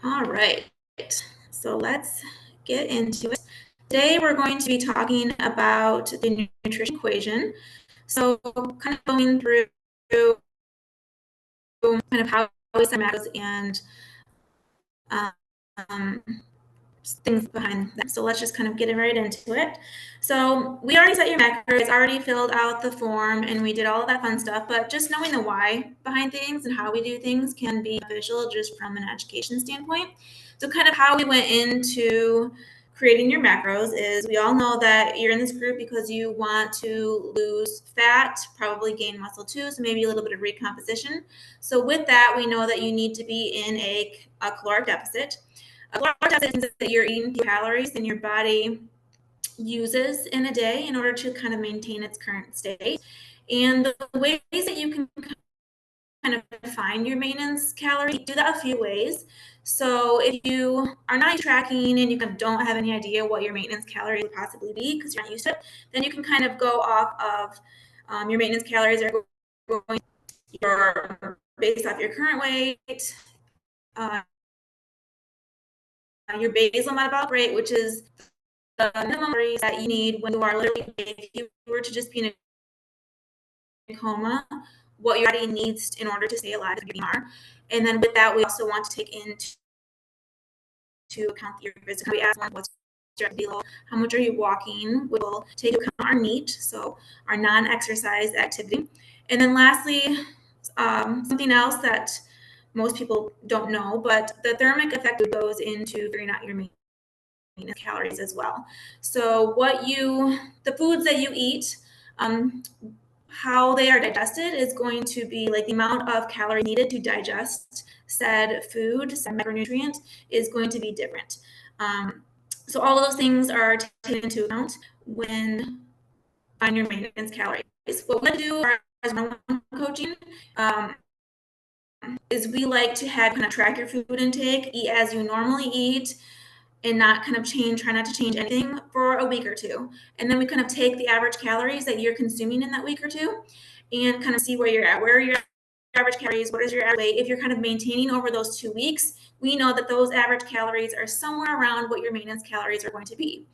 All right, so let's get into it. Today we're going to be talking about the nutrition equation. So kind of going through kind of how we set macros and um, things behind that. So let's just kind of get right into it. So we already set your macros, already filled out the form, and we did all of that fun stuff. But just knowing the why behind things and how we do things can be beneficial just from an education standpoint. So kind of how we went into creating your macros is we all know that you're in this group because you want to lose fat, probably gain muscle too, so maybe a little bit of recomposition. So with that, we know that you need to be in a caloric deficit. A caloric deficit means that you're eating calories than your body uses in a day in order to kind of maintain its current state. And the ways that you can kind of find your maintenance calories, do that a few ways. So if you are not tracking and you kind of don't have any idea what your maintenance calories would possibly be because you're not used to it, then you can kind of go off of your maintenance calories are going based off your current weight, uh, your basal metabolic rate, which is the minimum calories that you need when you are literally, if you were to just be in a coma, what your body needs in order to stay alive as you are. And then with that, we also want to take into account your physical. We ask what's below, how much are you walking? We'll take into account our NEAT, so our non-exercise activity. And then lastly, something else that most people don't know, but the thermic effect goes into figuring out your maintenance calories as well. So the foods that you eat, how they are digested is going to be like the amount of calories needed to digest said food, said micronutrient is going to be different. So all of those things are taken into account when on your maintenance calories. What we do as one-on-one coaching is we like to have kind of track your food intake, eat as you normally eat, and not kind of try not to change anything for a week or two. And then we kind of take the average calories that you're consuming in that week or two and kind of see where you're at. Where are your average calories? What is your average weight? If you're kind of maintaining over those 2 weeks, we know that those average calories are somewhere around what your maintenance calories are going to be.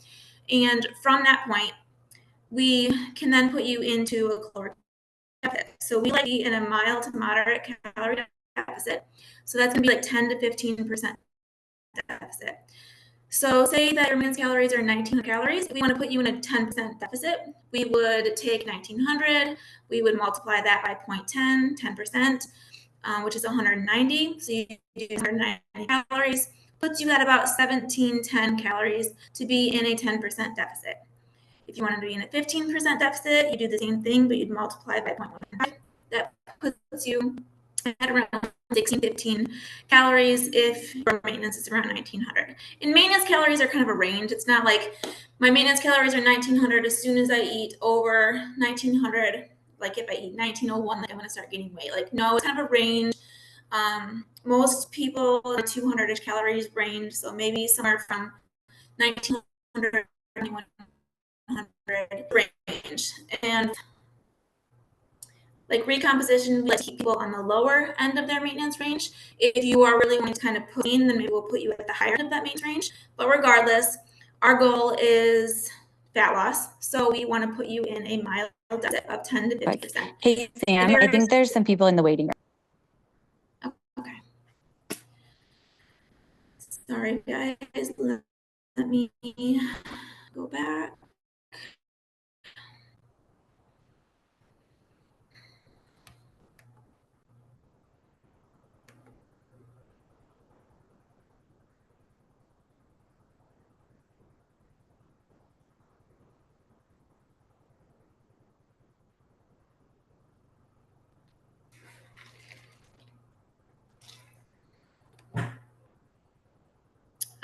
And from that point, we can then put you into a caloric deficit. So we like to be in a mild to moderate calorie deficit. So that's going to be like 10 to 15% deficit. So say that your maintenance calories are 1900 calories. We want to put you in a 10% deficit. We would take 1900, we would multiply that by 0.10, 10%, which is 190. So you do 190 calories, puts you at about 1710 calories to be in a 10% deficit. If you wanted to be in a 15% deficit, you do the same thing, but you'd multiply by 0.15. That puts you at around 1615 calories if your maintenance is around 1900. And maintenance calories are kind of a range. It's not like my maintenance calories are 1900 as soon as I eat over 1900. Like if I eat 1901, like I'm going to start gaining weight. Like no, it's kind of a range. Most people 200ish calories range, so maybe somewhere from 1900 to 2100 range. And like recomposition, we like to keep people on the lower end of their maintenance range. If you are really wanting to kind of put in, then maybe we'll put you at the higher end of that maintenance range. But regardless, our goal is fat loss. So we want to put you in a mild deficit of 10 to 50%. Hey, Sam, I think there's some people in the waiting room. Okay. Sorry, guys. Let me go back.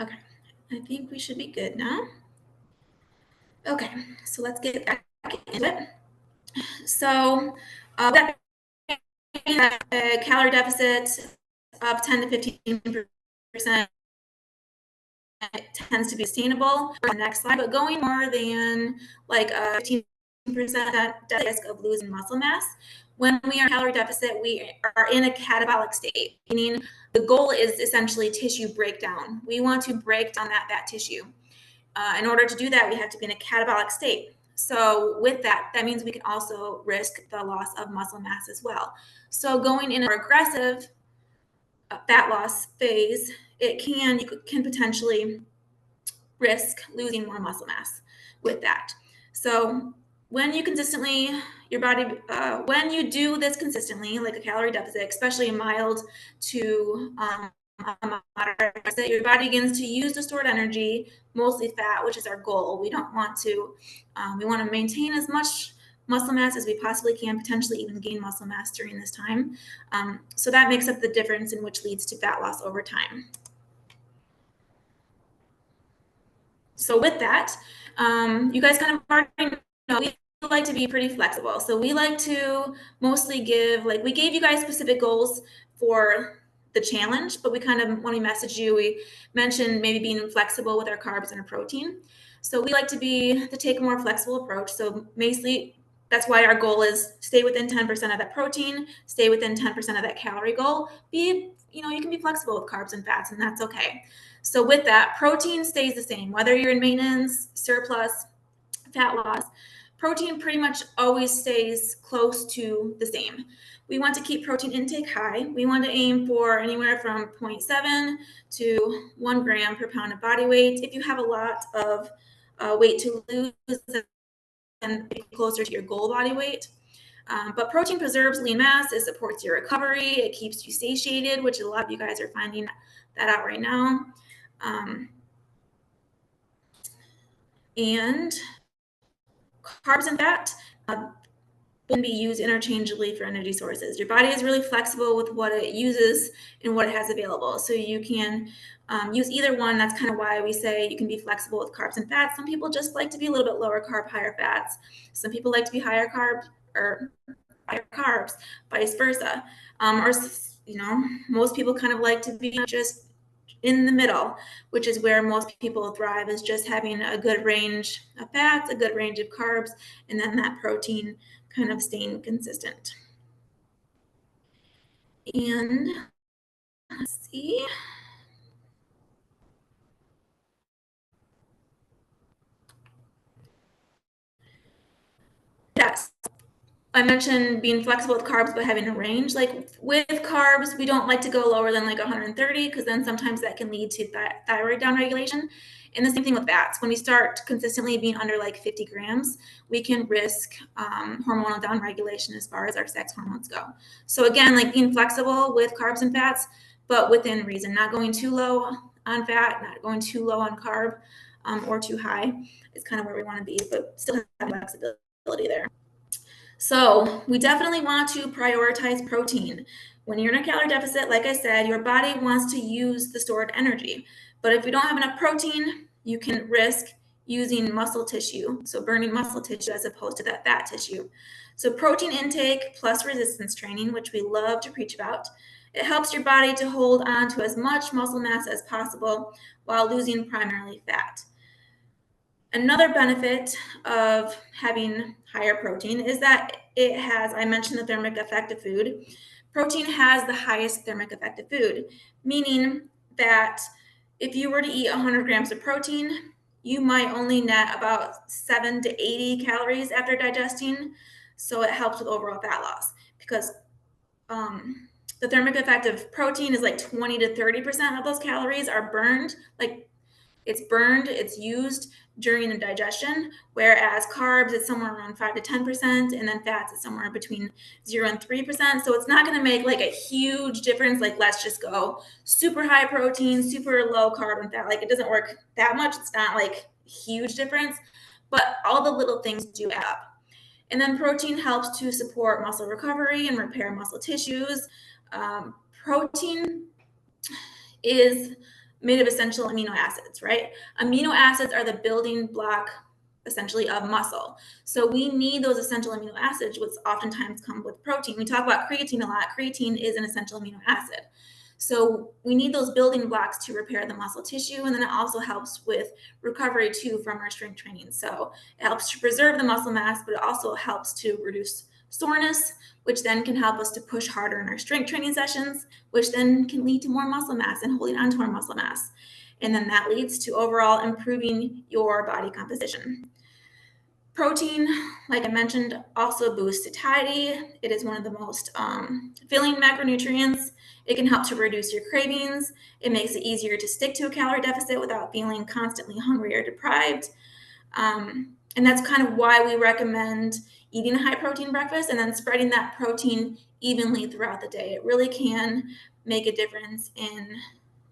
Okay, I think we should be good now. Okay, so let's get back into it. So that a calorie deficit of 10 to 15% tends to be sustainable. The next slide, but going more than like 15 risk of losing muscle mass. When we are in calorie deficit, we are in a catabolic state, meaning the goal is essentially tissue breakdown. We want to break down that fat tissue. In order to do that, we have to be in a catabolic state. So with that, that means we can also risk the loss of muscle mass as well. So going in a more aggressive fat loss phase, you can potentially risk losing more muscle mass with that. So when you consistently, when you do this consistently, like a calorie deficit, especially a mild to a moderate deficit, your body begins to use the stored energy, mostly fat, which is our goal. We don't want to, we want to maintain as much muscle mass as we possibly can, potentially even gain muscle mass during this time. So that makes up the difference in which leads to fat loss over time. So with that, you guys kind of already know we like to be pretty flexible. So we like to mostly we gave you guys specific goals for the challenge, but we kind of, when we messaged you, we mentioned maybe being flexible with our carbs and our protein. So we like to take a more flexible approach. So basically, that's why our goal is stay within 10% of that protein, stay within 10% of that calorie goal. You can be flexible with carbs and fats, and that's okay. So with that, protein stays the same, whether you're in maintenance, surplus, fat loss, protein pretty much always stays close to the same. We want to keep protein intake high. We want to aim for anywhere from 0.7 to 1 gram per pound of body weight. If you have a lot of weight to lose, then closer to your goal body weight. But protein preserves lean mass. It supports your recovery. It keeps you satiated, which a lot of you guys are finding that out right now. And carbs and fat can be used interchangeably for energy sources. Your body is really flexible with what it uses and what it has available. So you can use either one. That's kind of why we say you can be flexible with carbs and fats. Some people just like to be a little bit lower carb, higher fats. Some people like to be higher carb or higher carbs, vice versa. Most people kind of like to be just in the middle, which is where most people thrive, is just having a good range of fats, a good range of carbs, and then that protein kind of staying consistent. And let's see. Yes. I mentioned being flexible with carbs, but having a range. Like with carbs, we don't like to go lower than like 130, because then sometimes that can lead to thyroid downregulation. And the same thing with fats. When we start consistently being under like 50 grams, we can risk hormonal downregulation as far as our sex hormones go. So again, like being flexible with carbs and fats, but within reason, not going too low on fat, not going too low on carb, or too high is kind of where we want to be, but still have flexibility there. So we definitely want to prioritize protein. When you're in a calorie deficit, like I said, your body wants to use the stored energy. But if we don't have enough protein, you can risk using muscle tissue, so burning muscle tissue as opposed to that fat tissue. So protein intake plus resistance training, which we love to preach about, it helps your body to hold on to as much muscle mass as possible while losing primarily fat. Another benefit of having higher protein is that it has, I mentioned the thermic effect of food. Protein has the highest thermic effect of food, meaning that if you were to eat 100 grams of protein, you might only net about 7 to 80 calories after digesting. So it helps with overall fat loss, because the thermic effect of protein is like 20 to 30% of those calories are burned. Like it's burned, it's used during the digestion, whereas carbs, it's somewhere around 5 to 10%, and then fats is somewhere between 0 and 3%. So it's not going to make like a huge difference. Like, let's just go super high protein, super low carb and fat. Like, it doesn't work that much. It's not like a huge difference, but all the little things do add up. And then protein helps to support muscle recovery and repair muscle tissues. Protein is made of essential amino acids, right? Amino acids are the building block essentially of muscle. So we need those essential amino acids, which oftentimes come with protein. We talk about creatine a lot. Creatine is an essential amino acid. So we need those building blocks to repair the muscle tissue, and then it also helps with recovery too from our strength training. So it helps to preserve the muscle mass, but it also helps to reduce soreness, which then can help us to push harder in our strength training sessions, which then can lead to more muscle mass and holding on to our muscle mass. And then that leads to overall improving your body composition. Protein, like I mentioned, also boosts satiety. It is one of the most filling macronutrients. It can help to reduce your cravings. It makes it easier to stick to a calorie deficit without feeling constantly hungry or deprived. And that's kind of why we recommend eating a high protein breakfast and then spreading that protein evenly throughout the day. It really can make a difference in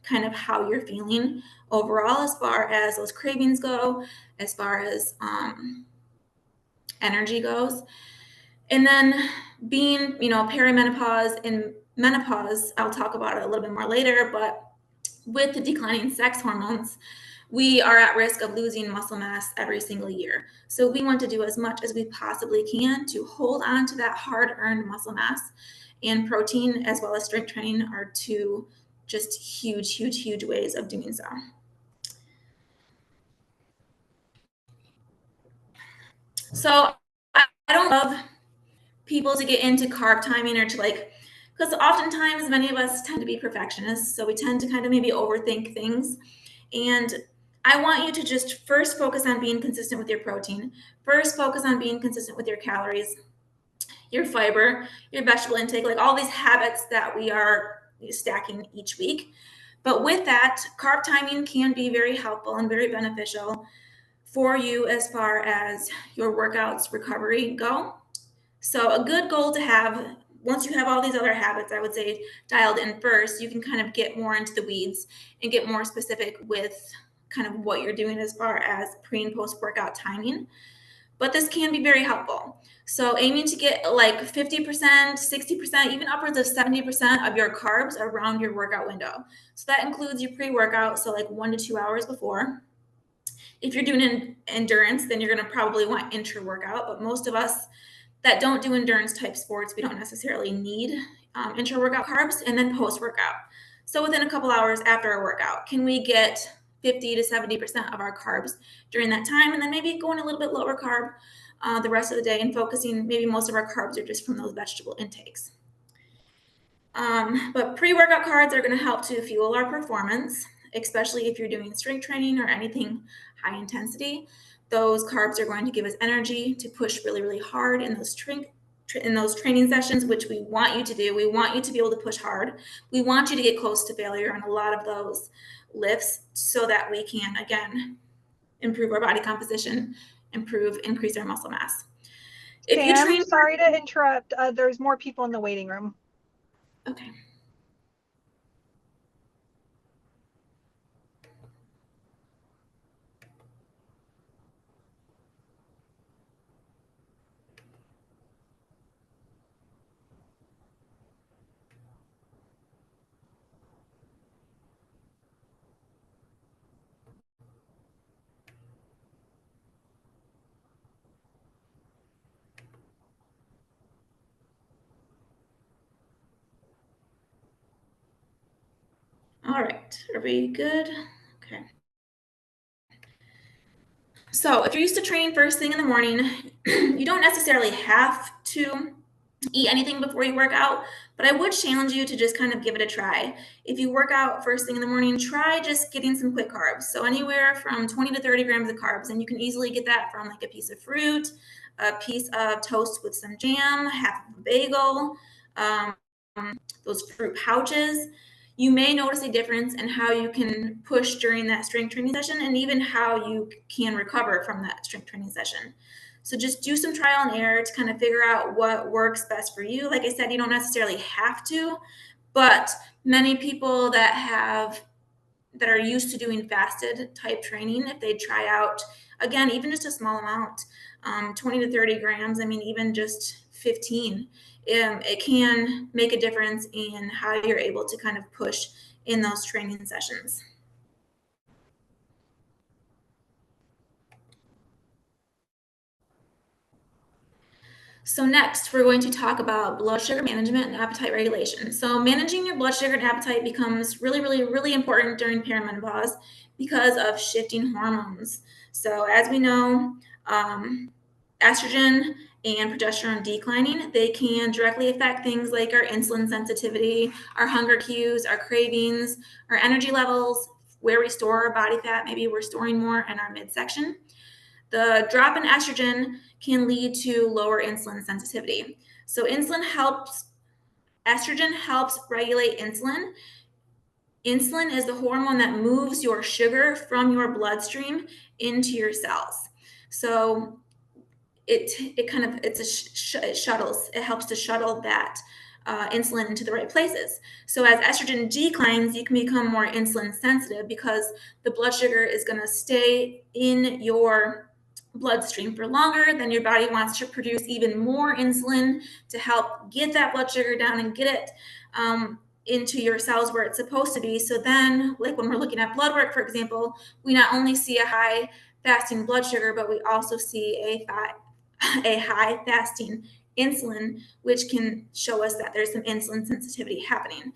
kind of how you're feeling overall as far as those cravings go, as far as energy goes. And then being, perimenopause and menopause, I'll talk about it a little bit more later, but with the declining sex hormones, we are at risk of losing muscle mass every single year. So we want to do as much as we possibly can to hold on to that hard-earned muscle mass. And protein as well as strength training are two just huge, huge, huge ways of doing so. So I don't love people to get into carb timing or to because oftentimes many of us tend to be perfectionists. So we tend to kind of maybe overthink things. And I want you to just first focus on being consistent with your protein. First, focus on being consistent with your calories, your fiber, your vegetable intake, like all these habits that we are stacking each week. But with that, carb timing can be very helpful and very beneficial for you as far as your workouts recovery go. So a good goal to have, once you have all these other habits, I would say dialed in first, you can kind of get more into the weeds and get more specific with kind of what you're doing as far as pre and post workout timing. But this can be very helpful. So aiming to get like 50%, 60%, even upwards of 70% of your carbs around your workout window. So that includes your pre-workout, so like 1 to 2 hours before. If you're doing an endurance, then you're going to probably want intra-workout, but most of us that don't do endurance type sports, we don't necessarily need intra-workout carbs. And then post-workout. So within a couple hours after a workout, can we get 50 to 70% of our carbs during that time? And then maybe going a little bit lower carb the rest of the day and focusing, maybe most of our carbs are just from those vegetable intakes. But pre-workout carbs are going to help to fuel our performance, especially if you're doing strength training or anything high intensity. Those carbs are going to give us energy to push really, really hard in those training sessions, which we want you to do. We want you to be able to push hard. We want you to get close to failure on a lot of those lifts so that we can, again, improve our body composition, increase our muscle mass. If you train, sorry to interrupt. There's more people in the waiting room. Okay. All right, are we good? Okay. So if you're used to training first thing in the morning, you don't necessarily have to eat anything before you work out, but I would challenge you to just kind of give it a try. If you work out first thing in the morning, try just getting some quick carbs. So anywhere from 20 to 30 grams of carbs, and you can easily get that from like a piece of fruit, a piece of toast with some jam, half of a bagel, those fruit pouches. You may notice a difference in how you can push during that strength training session and even how you can recover from that strength training session. So just do some trial and error to kind of figure out what works best for you. Like I said, you don't necessarily have to, but many people that are used to doing fasted type training, if they try out, again, even just a small amount, 20 to 30 grams, I mean, even just 15, it can make a difference in how you're able to kind of push in those training sessions. So next, we're going to talk about blood sugar management and appetite regulation. So managing your blood sugar and appetite becomes really, really, really important during perimenopause because of shifting hormones. So as we know, estrogen and progesterone declining, they can directly affect things like our insulin sensitivity, our hunger cues, our cravings, our energy levels, where we store our body fat. Maybe we're storing more in our midsection. The drop in estrogen can lead to lower insulin sensitivity. So estrogen helps regulate insulin. Insulin is the hormone that moves your sugar from your bloodstream into your cells. So it shuttles. It helps to shuttle that insulin into the right places. So as estrogen declines, you can become more insulin sensitive because the blood sugar is going to stay in your bloodstream for longer. Then your body wants to produce even more insulin to help get that blood sugar down and get it into your cells where it's supposed to be. So then, like when we're looking at blood work, for example, we not only see a high fasting blood sugar, but we also see a high fasting insulin, which can show us that there's some insulin sensitivity happening.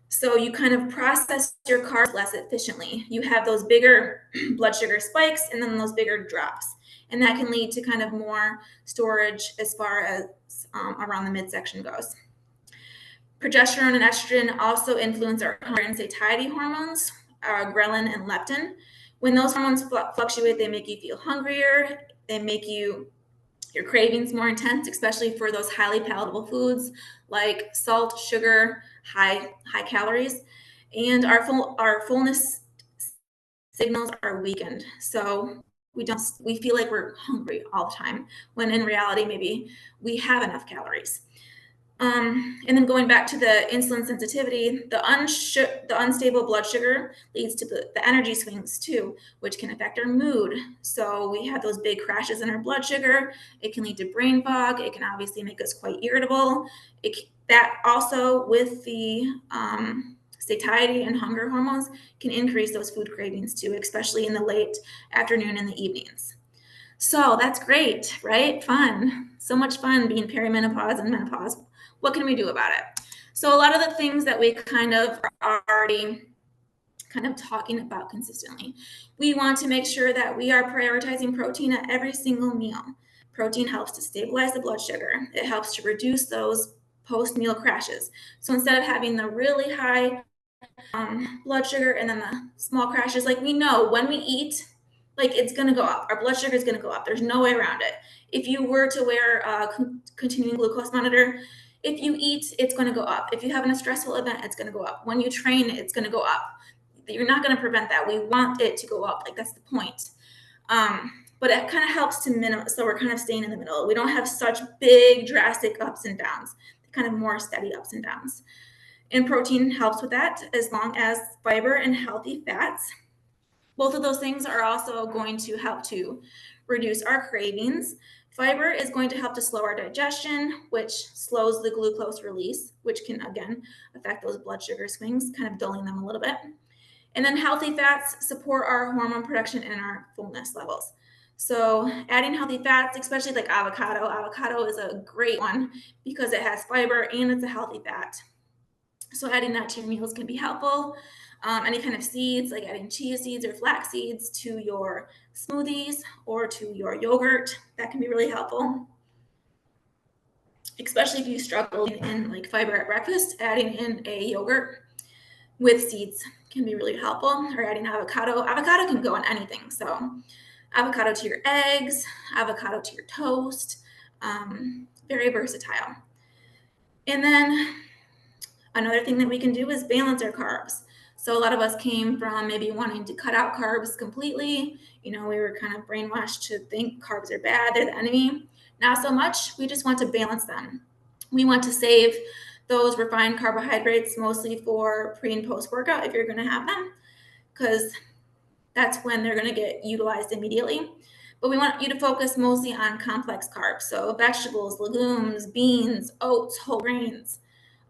So you kind of process your carbs less efficiently. You have those bigger blood sugar spikes and then those bigger drops. And that can lead to kind of more storage as far as around the midsection goes. Progesterone and estrogen also influence our hunger and satiety hormones, ghrelin and leptin. When those hormones fluctuate, they make you feel hungrier. They make your cravings more intense, especially for those highly palatable foods like salt, sugar, high calories, and our fullness signals are weakened. So we feel like we're hungry all the time when in reality maybe we have enough calories. And then going back to the insulin sensitivity, the unstable blood sugar leads to the energy swings too, which can affect our mood. So we have those big crashes in our blood sugar. It can lead to brain fog. It can obviously make us quite irritable. That also with the satiety and hunger hormones can increase those food cravings too, especially in the late afternoon and the evenings. So that's great, right? Fun. So much fun being perimenopause and menopause. What can we do about it? So a lot of the things that we kind of are already kind of talking about consistently. We want to make sure that we are prioritizing protein at every single meal. Protein helps to stabilize the blood sugar. It helps to reduce those post-meal crashes. So instead of having the really high blood sugar and then the small crashes, like we know when we eat, like it's going to go up. Our blood sugar is going to go up. There's no way around it. If you were to wear a continuing glucose monitor, if you eat, it's going to go up. If you have a stressful event, it's going to go up. When you train, it's going to go up. You're not going to prevent that. We want it to go up. Like that's the point. But it kind of helps to minimize. So we're kind of staying in the middle. We don't have such big, drastic ups and downs. Kind of more steady ups and downs. And protein helps with that as long as fiber and healthy fats. Both of those things are also going to help to reduce our cravings. Fiber is going to help to slow our digestion, which slows the glucose release, which can, again, affect those blood sugar swings, kind of dulling them a little bit. And then healthy fats support our hormone production and our fullness levels. So adding healthy fats, especially like avocado is a great one because it has fiber and it's a healthy fat. So adding that to your meals can be helpful. Any kind of seeds, like adding chia seeds or flax seeds to your smoothies or to your yogurt, that can be really helpful. Especially if you struggle in like fiber at breakfast, adding in a yogurt with seeds can be really helpful. Or adding avocado. Avocado can go on anything. So avocado to your eggs, avocado to your toast, very versatile. And then another thing that we can do is balance our carbs. So a lot of us came from maybe wanting to cut out carbs completely. We were kind of brainwashed to think carbs are bad, they're the enemy. Not so much. We just want to balance them. We want to save those refined carbohydrates mostly for pre and post workout if you're going to have them, because that's when they're going to get utilized immediately. But we want you to focus mostly on complex carbs. So vegetables, legumes, beans, oats, whole grains.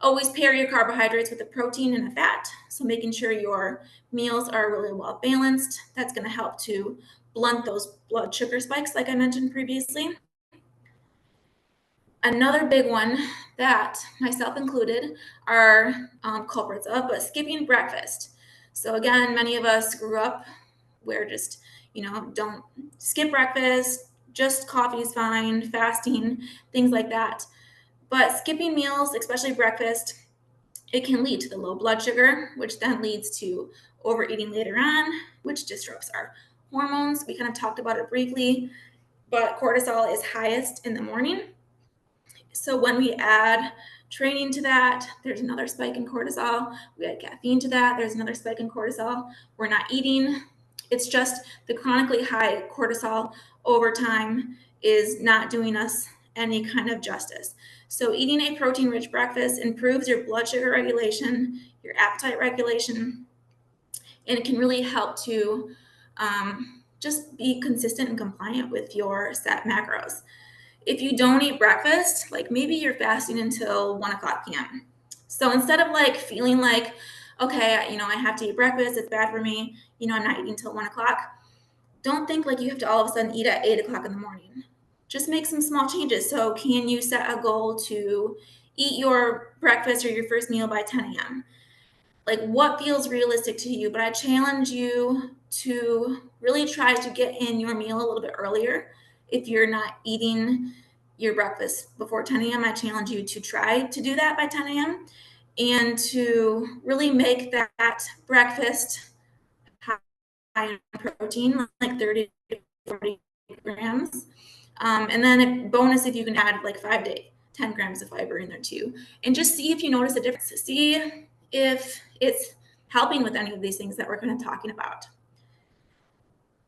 Always pair your carbohydrates with a protein and a fat. So making sure your meals are really well balanced. That's going to help to blunt those blood sugar spikes like I mentioned previously. Another big one that myself included are culprits of, but skipping breakfast. So again, many of us grew up where just, don't skip breakfast, just coffee is fine, fasting, things like that. But skipping meals, especially breakfast, it can lead to the low blood sugar, which then leads to overeating later on, which disrupts our hormones. We kind of talked about it briefly, but cortisol is highest in the morning. So when we add training to that, there's another spike in cortisol. We add caffeine to that, there's another spike in cortisol. We're not eating. It's just the chronically high cortisol over time is not doing us any kind of justice. So eating a protein-rich breakfast improves your blood sugar regulation, your appetite regulation, and it can really help to just be consistent and compliant with your set macros. If you don't eat breakfast, like maybe you're fasting until 1:00 p.m. So instead of like feeling like, okay, I have to eat breakfast, it's bad for me, I'm not eating until 1:00, don't think like you have to all of a sudden eat at 8:00 in the morning. Just make some small changes. So can you set a goal to eat your breakfast or your first meal by 10 a.m.? Like what feels realistic to you? But I challenge you to really try to get in your meal a little bit earlier. If you're not eating your breakfast before 10 a.m., I challenge you to try to do that by 10 a.m. and to really make that breakfast high in protein, like 30 to 40 grams. And then a bonus if you can add like 5 to 10 grams of fiber in there too. And just see if you notice a difference. See if it's helping with any of these things that we're kind of talking about.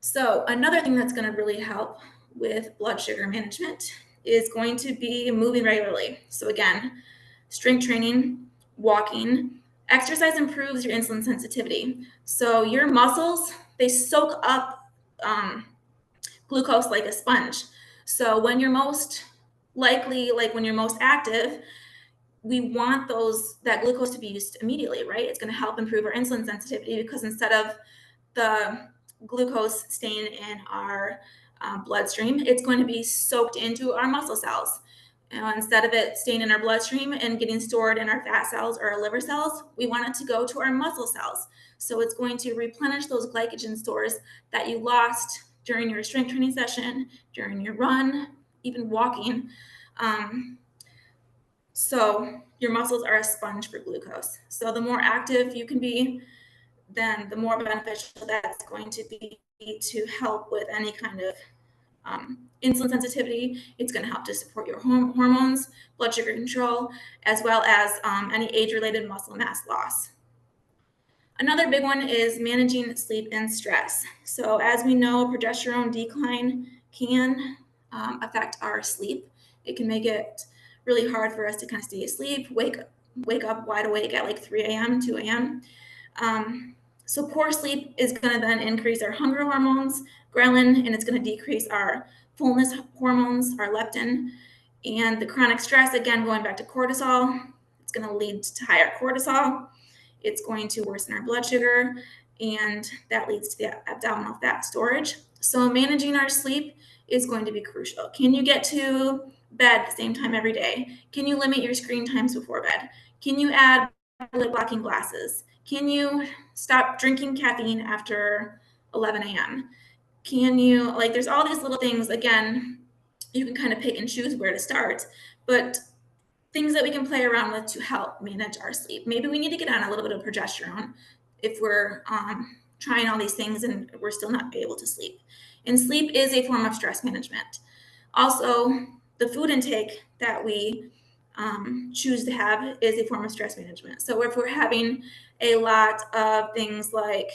So another thing that's going to really help with blood sugar management is going to be moving regularly. So again, strength training, walking. Exercise improves your insulin sensitivity. So your muscles, they soak up glucose like a sponge. So when you're most likely, like when you're most active, we want that glucose to be used immediately, right? It's going to help improve our insulin sensitivity because instead of the glucose staying in our bloodstream, it's going to be soaked into our muscle cells. Instead of it staying in our bloodstream and getting stored in our fat cells or our liver cells, we want it to go to our muscle cells. So it's going to replenish those glycogen stores that you lost during your strength training session, during your run, even walking. So your muscles are a sponge for glucose. So the more active you can be, then the more beneficial that's going to be to help with any kind of insulin sensitivity. It's going to help to support your hormones, blood sugar control, as well as any age-related muscle mass loss. Another big one is managing sleep and stress. So as we know, progesterone decline can affect our sleep. It can make it really hard for us to kind of stay asleep, wake up wide awake at like 3 a.m., 2 a.m. So poor sleep is going to then increase our hunger hormones, ghrelin, and it's going to decrease our fullness hormones, our leptin. And the chronic stress, again, going back to cortisol, it's going to lead to higher cortisol. It's going to worsen our blood sugar, and that leads to the abdominal fat storage. So managing our sleep is going to be crucial. Can you get to bed the same time every day? Can you limit your screen times before bed? Can you add lip blocking glasses? Can you stop drinking caffeine after 11 a.m.? Can you, like, there's all these little things. Again, you can kind of pick and choose where to start, but things that we can play around with to help manage our sleep. Maybe we need to get on a little bit of progesterone if we're trying all these things and we're still not able to sleep. And sleep is a form of stress management. Also, the food intake that we choose to have is a form of stress management. So if we're having a lot of things like,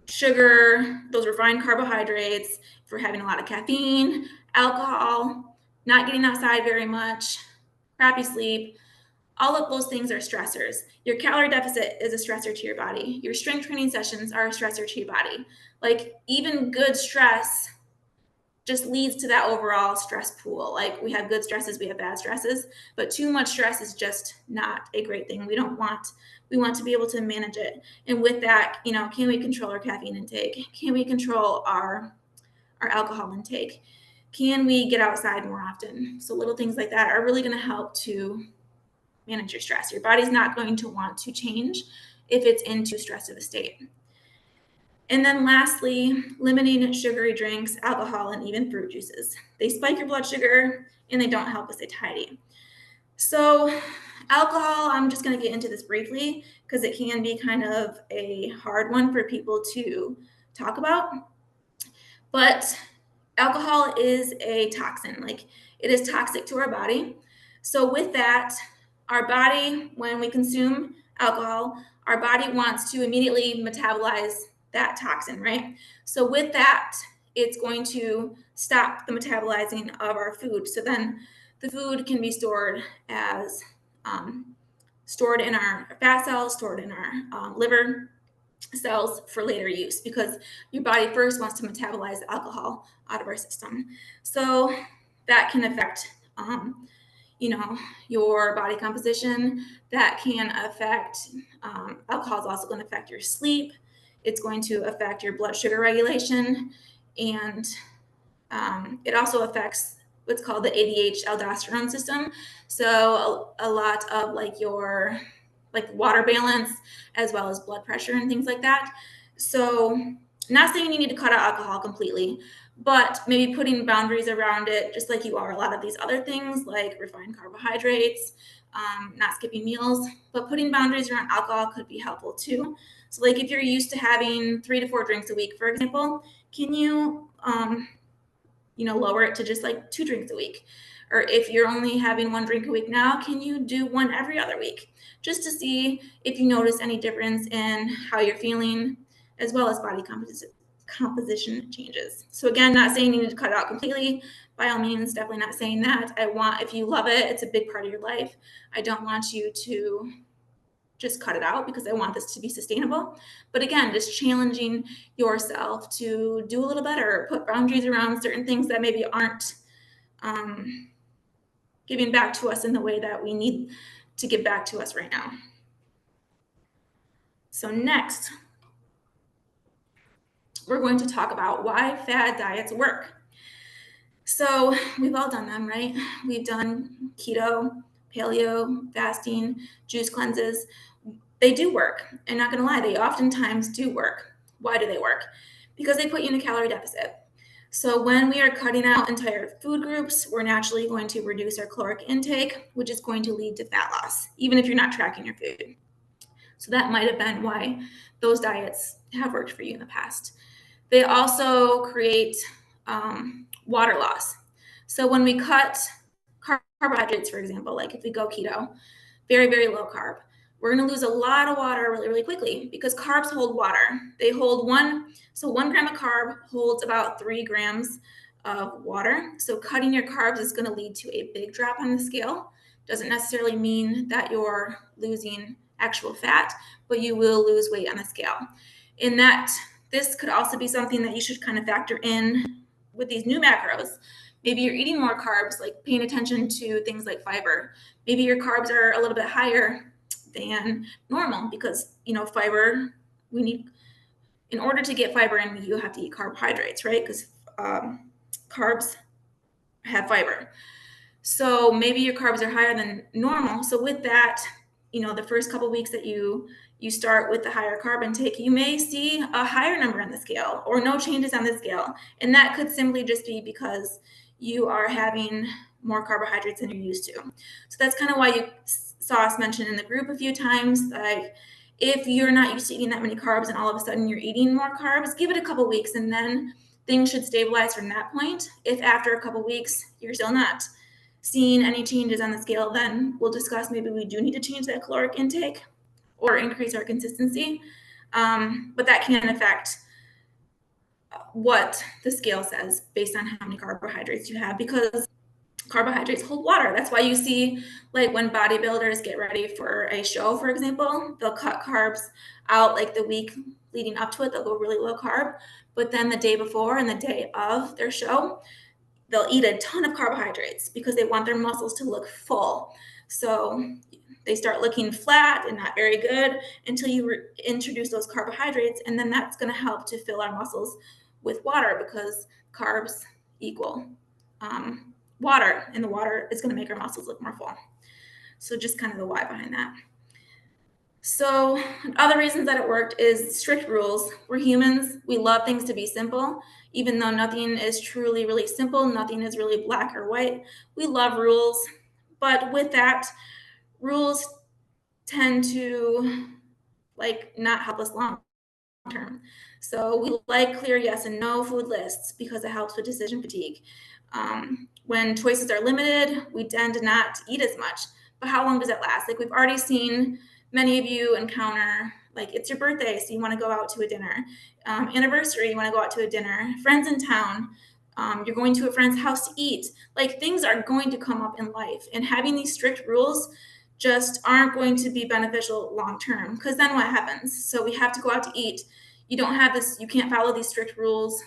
sugar, those refined carbohydrates, if we're having a lot of caffeine, alcohol, not getting outside very much, crappy sleep, all of those things are stressors. Your calorie deficit is a stressor to your body. Your strength training sessions are a stressor to your body. Like even good stress just leads to that overall stress pool. Like we have good stresses, we have bad stresses, but too much stress is just not a great thing. We want to be able to manage it. And with that, can we control our caffeine intake? Can we control our alcohol intake? Can we get outside more often? So little things like that are really going to help to manage your stress. Your body's not going to want to change if it's in too stressed of a state. And then lastly, limiting sugary drinks, alcohol, and even fruit juices. They spike your blood sugar and they don't help with satiety. So alcohol, I'm just going to get into this briefly because it can be kind of a hard one for people to talk about. But alcohol is a toxin, like it is toxic to our body. So with that, our body, when we consume alcohol, our body wants to immediately metabolize that toxin, right? So with that, it's going to stop the metabolizing of our food. So then the food can be stored as stored in our fat cells, stored in our liver cells for later use, because your body first wants to metabolize the alcohol out of our system. So that can affect your body composition. That can affect alcohol is also going to affect your sleep. It's going to affect your blood sugar regulation, and it also affects what's called the ADH aldosterone system. So a lot of like your water balance as well as blood pressure and things like that. So not saying you need to cut out alcohol completely, but maybe putting boundaries around it, just like you are a lot of these other things like refined carbohydrates, not skipping meals, but putting boundaries around alcohol could be helpful too. So like if you're used to having 3 to 4 drinks a week, for example, can you lower it to just like 2 drinks a week? Or if you're only having 1 drink a week now, can you do 1 every other week? Just to see if you notice any difference in how you're feeling, as well as body composition changes. So again, not saying you need to cut it out completely. By all means, definitely not saying that. If you love it, it's a big part of your life. I don't want you to just cut it out, because I want this to be sustainable. But again, just challenging yourself to do a little better, put boundaries around certain things that maybe aren't giving back to us in the way that we need to give back to us right now. So next, we're going to talk about why fad diets work. So we've all done them, right? We've done keto, paleo, fasting, juice cleanses. They do work. I'm not going to lie, they oftentimes do work. Why do they work? Because they put you in a calorie deficit. So when we are cutting out entire food groups, we're naturally going to reduce our caloric intake, which is going to lead to fat loss, even if you're not tracking your food. So that might have been why those diets have worked for you in the past. They also create water loss. So when we cut carbohydrates, for example, like if we go keto, very, very low carb, we're going to lose a lot of water really, really quickly, because carbs hold water. They hold 1 gram of carb holds about 3 grams of water. So cutting your carbs is going to lead to a big drop on the scale. Doesn't necessarily mean that you're losing actual fat, but you will lose weight on the scale. In that, this could also be something that you should kind of factor in with these new macros. Maybe you're eating more carbs, like paying attention to things like fiber. Maybe your carbs are a little bit higher than normal, because fiber, we need, in order to get fiber in, you have to eat carbohydrates, right? Because carbs have fiber. So maybe your carbs are higher than normal. So with that, the first couple weeks that you start with the higher carb intake, you may see a higher number on the scale or no changes on the scale. And that could simply just be because you are having more carbohydrates than you're used to. So that's kind of why you saw us mention in the group a few times that if you're not used to eating that many carbs and all of a sudden you're eating more carbs, give it a couple weeks and then things should stabilize from that point. If after a couple weeks you're still not seeing any changes on the scale, then we'll discuss maybe we do need to change that caloric intake or increase our consistency. But that can affect what the scale says based on how many carbohydrates you have, because carbohydrates hold water. That's why you see, like, when bodybuilders get ready for a show, for example, they'll cut carbs out like the week leading up to it. They'll go really low carb, but then the day before and the day of their show, they'll eat a ton of carbohydrates because they want their muscles to look full. So they start looking flat and not very good until you introduce those carbohydrates, and then that's going to help to fill our muscles with water, because carbs equal water, and the water is going to make our muscles look more full. So just kind of the why behind that. So other reasons that it worked is strict rules. We're humans. We love things to be simple. Even though nothing is truly really simple, nothing is really black or white. We love rules. But with that, rules tend to not help us long term. So we like clear yes and no food lists because it helps with decision fatigue. When choices are limited, we tend to not eat as much. But how long does it last? We've already seen many of you encounter, it's your birthday, so you want to go out to a dinner. Anniversary, you want to go out to a dinner. Friends in town, you're going to a friend's house to eat. Things are going to come up in life, and having these strict rules just aren't going to be beneficial long term, because then what happens? So we have to go out to eat. You don't have this, you can't follow these strict rules.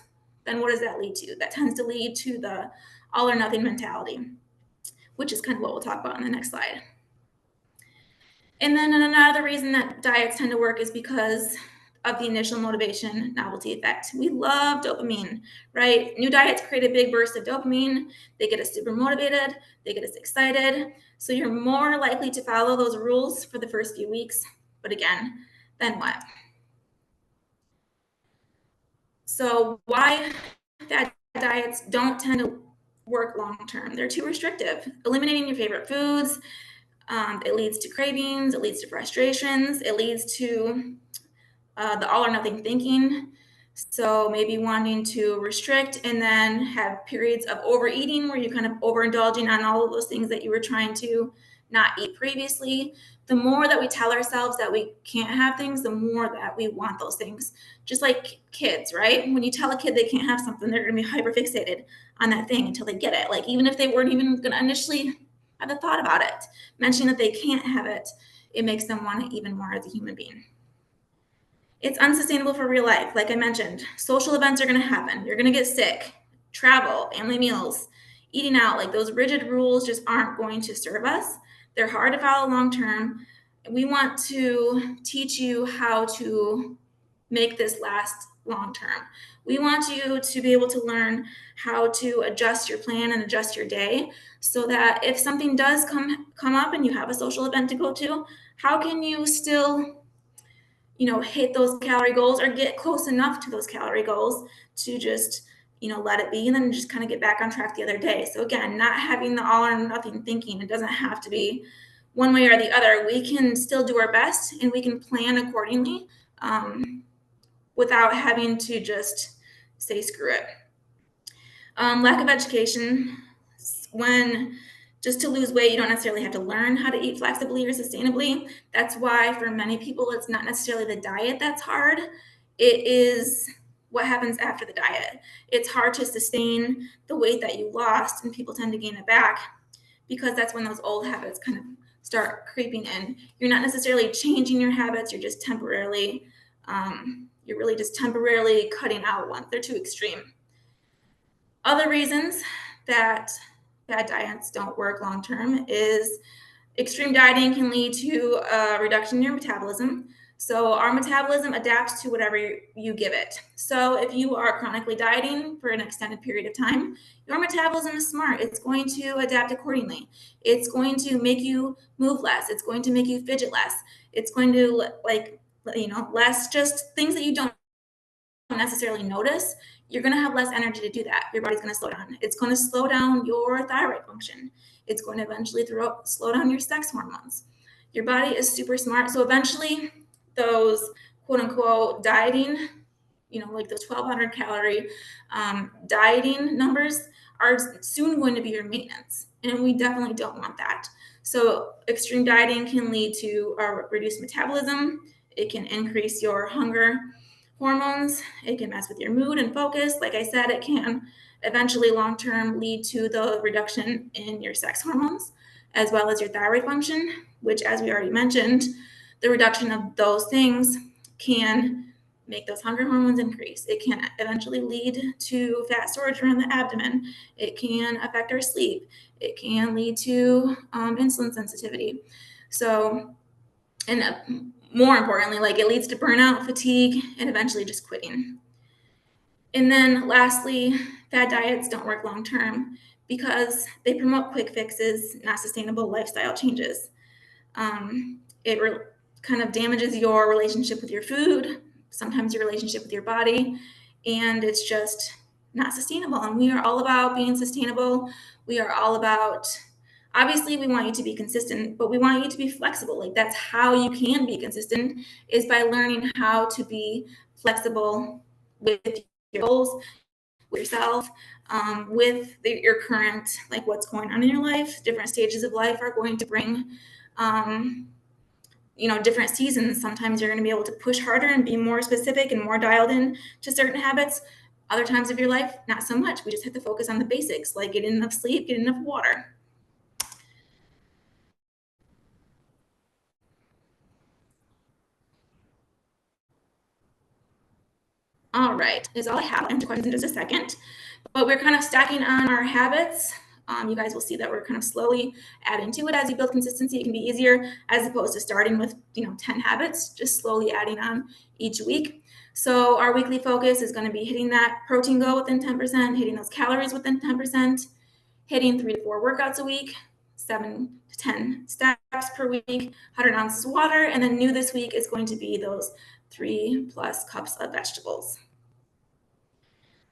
Then what does that lead to? That tends to lead to the all or nothing mentality, which is kind of what we'll talk about in the next slide. And then another reason that diets tend to work is because of the initial motivation novelty effect. We love dopamine, right? New diets create a big burst of dopamine. They get us super motivated. They get us excited. So you're more likely to follow those rules for the first few weeks. But again, then what? So why fad diets don't tend to work long term? They're too restrictive. Eliminating your favorite foods, it leads to cravings, it leads to frustrations, it leads to the all or nothing thinking. So maybe wanting to restrict and then have periods of overeating where you're kind of overindulging on all of those things that you were trying to not eat previously. The more that we tell ourselves that we can't have things, the more that we want those things. Just like kids, right? When you tell a kid they can't have something, they're going to be hyper fixated on that thing until they get it. Even if they weren't even going to initially have a thought about it, mentioning that they can't have it, it makes them want it even more as a human being. It's unsustainable for real life. Like I mentioned, social events are going to happen. You're going to get sick. Travel, family meals, eating out, those rigid rules just aren't going to serve us. They're hard to follow long term. We want to teach you how to make this last long term. We want you to be able to learn how to adjust your plan and adjust your day so that if something does come up and you have a social event to go to, how can you still hit those calorie goals or get close enough to those calorie goals to just, let it be and then just kind of get back on track the other day. So again, not having the all or nothing thinking. It doesn't have to be one way or the other. We can still do our best and we can plan accordingly without having to just say screw it. Lack of education. When just to lose weight, you don't necessarily have to learn how to eat flexibly or sustainably. That's why for many people, it's not necessarily the diet that's hard. It is what happens after the diet. It's hard to sustain the weight that you lost, and people tend to gain it back because that's when those old habits kind of start creeping in. You're not necessarily changing your habits. You're just temporarily, you're really just temporarily cutting out one. They're too extreme. Other reasons that fad diets don't work long term is extreme dieting can lead to a reduction in your metabolism. So our metabolism adapts to whatever you give it. So if you are chronically dieting for an extended period of time, your metabolism is smart. It's going to adapt accordingly. It's going to make you move less. It's going to make you fidget less. It's going to less just things that you don't necessarily notice. You're going to have less energy to do that. Your body's going to slow down. It's going to slow down your thyroid function. It's going to eventually slow down your sex hormones. Your body is super smart. So eventually those quote unquote dieting, those 1,200 calorie dieting numbers are soon going to be your maintenance. And we definitely don't want that. So extreme dieting can lead to a reduced metabolism. It can increase your hunger hormones. It can mess with your mood and focus. Like I said, it can eventually long-term lead to the reduction in your sex hormones, as well as your thyroid function, which, as we already mentioned, the reduction of those things can make those hunger hormones increase. It can eventually lead to fat storage around the abdomen. It can affect our sleep. It can lead to insulin sensitivity. So, and more importantly, it leads to burnout, fatigue, and eventually just quitting. And then lastly, fad diets don't work long term because they promote quick fixes, not sustainable lifestyle changes. It kind of damages your relationship with your food, sometimes your relationship with your body, and it's just not sustainable. And we are all about being sustainable. We are all about, obviously, we want you to be consistent, but we want you to be flexible. Like, that's how you can be consistent, is by learning how to be flexible with your goals, with yourself, your current, like what's going on in your life. Different stages of life are going to bring different seasons. Sometimes you're going to be able to push harder and be more specific and more dialed in to certain habits. Other times of your life, not so much. We just have to focus on the basics, like get enough sleep, get enough water. All right, is all I have. I'll answer questions in just a second. But we're kind of stacking on our habits. You guys will see that we're kind of slowly adding to it. As you build consistency, it can be easier as opposed to starting with 10 habits, just slowly adding on each week. So our weekly focus is going to be hitting that protein goal within 10%, hitting those calories within 10%, hitting 3 to 4 workouts a week, 7 to 10 steps per week, 100 ounces of water, and then new this week is going to be those 3+ cups of vegetables.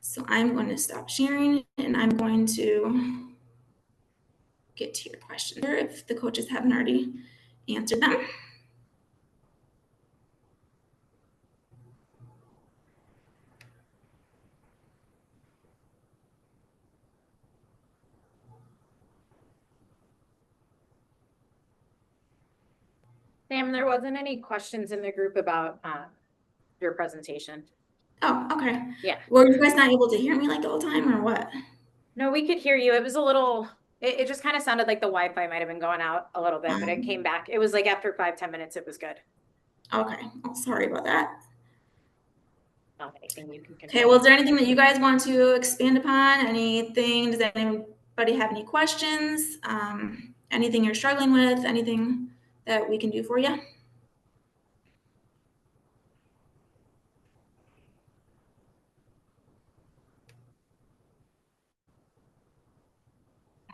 So I'm going to stop sharing and I'm going to get to your questions here if the coaches haven't already answered them. Sam, there wasn't any questions in the group about your presentation. Oh, okay. Yeah. Were you guys not able to hear me like the whole time or what? No, we could hear you. It was a little, it just kind of sounded like the Wi-Fi might have been going out a little bit, but it came back. It was like after 5-10 minutes, it was good. Okay. Oh, sorry about that. Not anything you can Okay, well, is there anything that you guys want to expand upon? Anything, does anybody have any questions? Anything you're struggling with? Anything that we can do for you?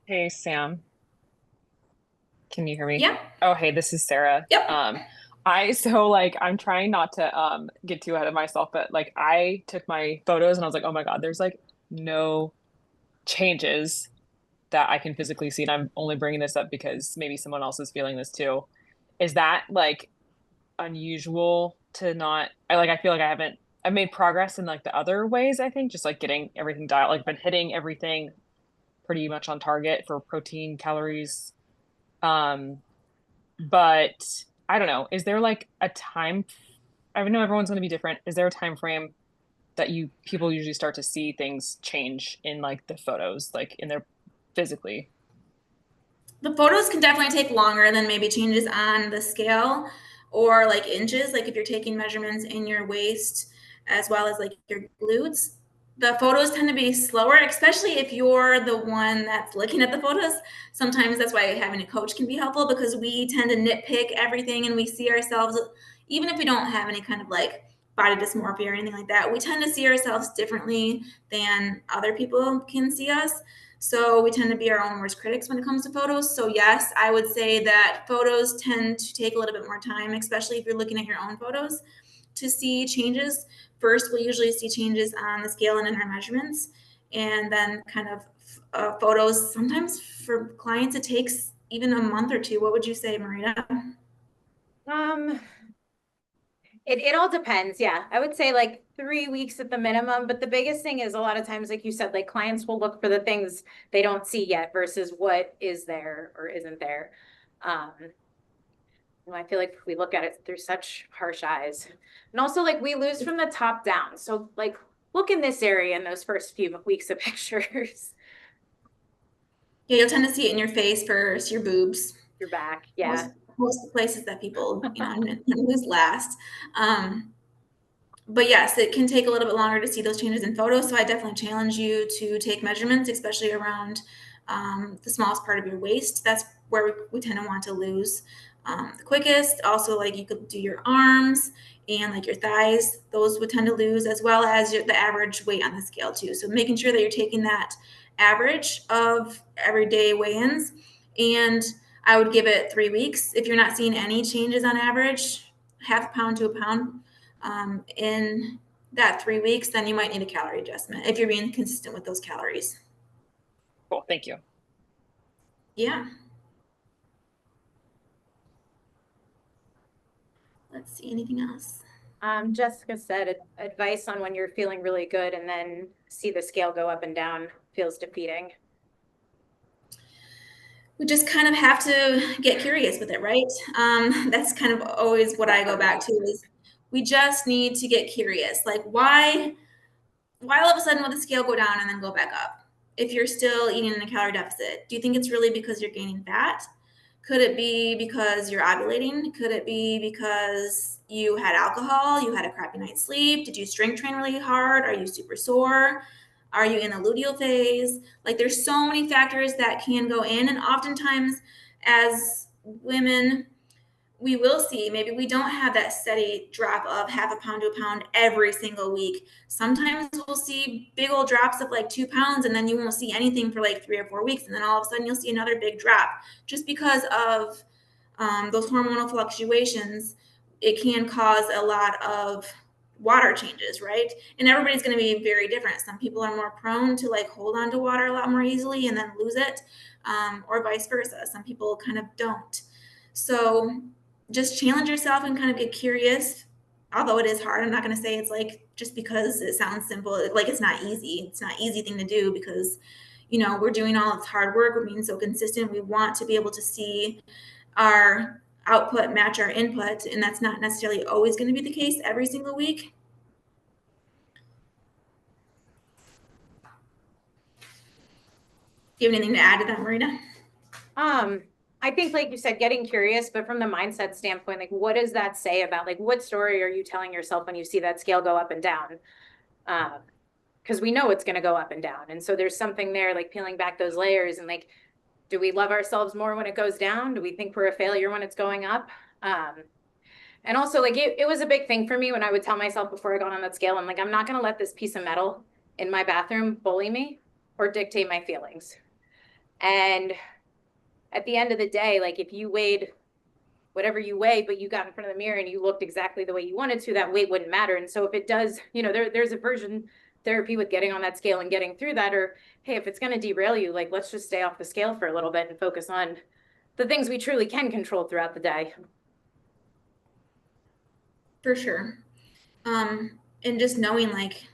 Hey, Sam. Can you hear me? Yeah. Oh, hey, this is Sarah. Yep. I'm trying not to get too ahead of myself, but like I took my photos and I was like, oh my God, there's like no changes that I can physically see. And I'm only bringing this up because maybe someone else is feeling this too. Is that like unusual to not, I feel like I've made progress in like the other ways, I think, just like getting everything dialed, like been hitting everything pretty much on target for protein, calories. But I don't know. Is there like a time? I know everyone's going to be different. Is there a time frame that people usually start to see things change in like the photos, like in their physically? The photos can definitely take longer than maybe changes on the scale or like inches. Like if you're taking measurements in your waist as well as like your glutes, the photos tend to be slower, especially if you're the one that's looking at the photos. Sometimes that's why having a coach can be helpful, because we tend to nitpick everything and we see ourselves, even if we don't have any kind of like body dysmorphia or anything like that, we tend to see ourselves differently than other people can see us. So we tend to be our own worst critics when it comes to photos. So yes, I would say that photos tend to take a little bit more time, especially if you're looking at your own photos, to see changes. First, we'll usually see changes on the scale and in our measurements, and then kind of photos. Sometimes for clients, it takes even a month or two. What would you say, Marita? It all depends. Yeah. I would say like 3 weeks at the minimum. But the biggest thing is a lot of times, like you said, like clients will look for the things they don't see yet versus what is there or isn't there. I feel like we look at it through such harsh eyes. And also like we lose from the top down. So like look in this area in those first few weeks of pictures. Yeah, you'll tend to see it in your face first, your boobs, Your back. Yeah. most of the places that people lose last. But yes, it can take a little bit longer to see those changes in photos. So I definitely challenge you to take measurements, especially around the smallest part of your waist. That's where we tend to want to lose the quickest. Also, like you could do your arms and like your thighs; those would tend to lose, as well as the average weight on the scale too. So making sure that you're taking that average of everyday weigh-ins, and I would give it 3 weeks. If you're not seeing any changes on average, half a pound to a pound, in that 3 weeks, then you might need a calorie adjustment if you're being consistent with those calories. Cool. Thank you. Yeah. Let's see, anything else? Jessica said advice on when you're feeling really good and then see the scale go up and down feels defeating. We just kind of have to get curious with it, right? That's kind of always what I go back to is we just need to get curious. Like why all of a sudden will the scale go down and then go back up? If you're still eating in a calorie deficit, do you think it's really because you're gaining fat? Could it be because you're ovulating? Could it be because you had alcohol? You had a crappy night's sleep? Did you strength train really hard? Are you super sore? Are you in the luteal phase? Like there's so many factors that can go in. And oftentimes as women, we will see maybe we don't have that steady drop of half a pound to a pound every single week. Sometimes we'll see big old drops of like 2 pounds, and then you won't see anything for like 3 or 4 weeks. And then all of a sudden you'll see another big drop just because of those hormonal fluctuations. It can cause a lot of water changes, right? And everybody's going to be very different. Some people are more prone to like hold on to water a lot more easily and then lose it, or vice versa. Some people kind of don't. So just challenge yourself and kind of get curious. Although it is hard, I'm not going to say it's like just because it sounds simple, like it's not easy. It's not easy thing to do because, we're doing all this hard work. We're being so consistent. We want to be able to see our output match our input, and that's not necessarily always going to be the case every single week. Do you have anything to add to that, Marina? I think, like you said, getting curious, but from the mindset standpoint, like, what does that say about, like, what story are you telling yourself when you see that scale go up and down? Because we know it's going to go up and down. And so there's something there, like peeling back those layers and like, do we love ourselves more when it goes down? Do we think we're a failure when it's going up? And also, like, it was a big thing for me when I would tell myself before I got on that scale, I'm like, I'm not going to let this piece of metal in my bathroom bully me or dictate my feelings. And at the end of the day, like if you weighed whatever you weigh, but you got in front of the mirror and you looked exactly the way you wanted to, that weight wouldn't matter. And so if it does, there's aversion therapy with getting on that scale and getting through that, or hey, if it's going to derail you, like let's just stay off the scale for a little bit and focus on the things we truly can control throughout the day. For sure. And just knowing like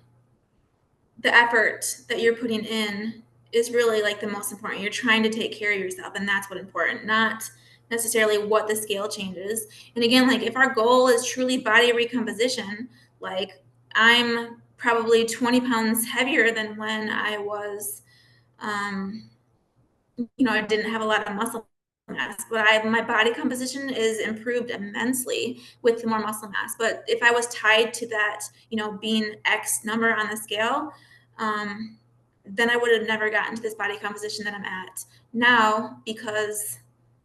the effort that you're putting in is really like the most important. You're trying to take care of yourself, and that's what's important, not necessarily what the scale changes. And again, like if our goal is truly body recomposition, like I'm probably 20 pounds heavier than when I was, I didn't have a lot of muscle mass, but my body composition is improved immensely with the more muscle mass. But if I was tied to that, being X number on the scale, then I would have never gotten to this body composition that I'm at now because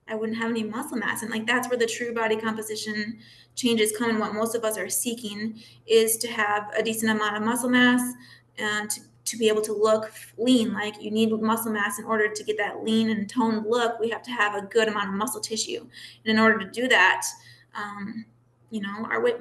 I wouldn't have any muscle mass. And like that's where the true body composition changes come. And what most of us are seeking is to have a decent amount of muscle mass and to be able to look lean. Like you need muscle mass in order to get that lean and toned look. We have to have a good amount of muscle tissue. And in order to do that, our weight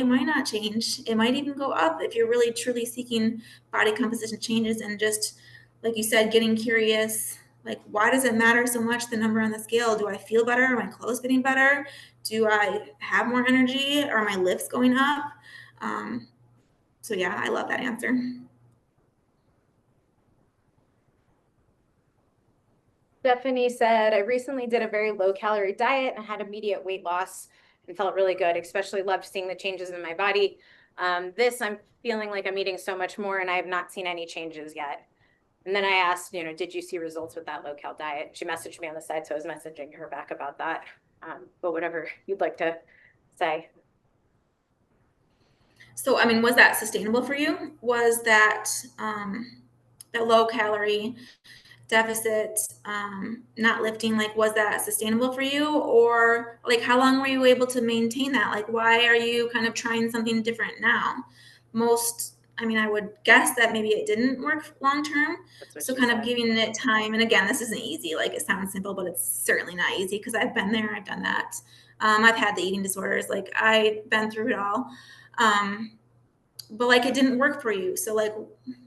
might not change. It might even go up if you're really truly seeking body composition changes. And just like you said, getting curious, like why does it matter so much the number on the scale? Do I feel better? Are my clothes fitting better? Do I have more energy? Are my lifts going up? So yeah, I love that answer. Stephanie said, I recently did a very low calorie diet and had immediate weight loss and felt really good, especially loved seeing the changes in my body. I'm feeling like I'm eating so much more and I have not seen any changes yet. And then I asked, did you see results with that low cal diet? She messaged me on the side, so I was messaging her back about that. But whatever you'd like to say. So, was that sustainable for you? Was that that low calorie deficit, not lifting, like was that sustainable for you? Or like how long were you able to maintain that? Like why are you kind of trying something different now? Most I mean, I would guess that maybe it didn't work long term. That's what So she kind of said. giving it time. And again, this isn't easy. Like it sounds simple, but it's certainly not easy because I've been there. I've done that. I've had the eating disorders. Like I've been through it all. But like it didn't work for you. So like,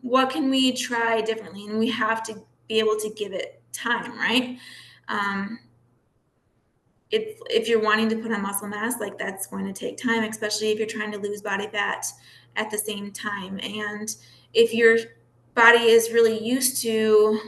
what can we try differently? And we have to be able to give it time, right? If you're wanting to put on muscle mass, like that's going to take time, especially if you're trying to lose body fat at the same time. And if your body is really used to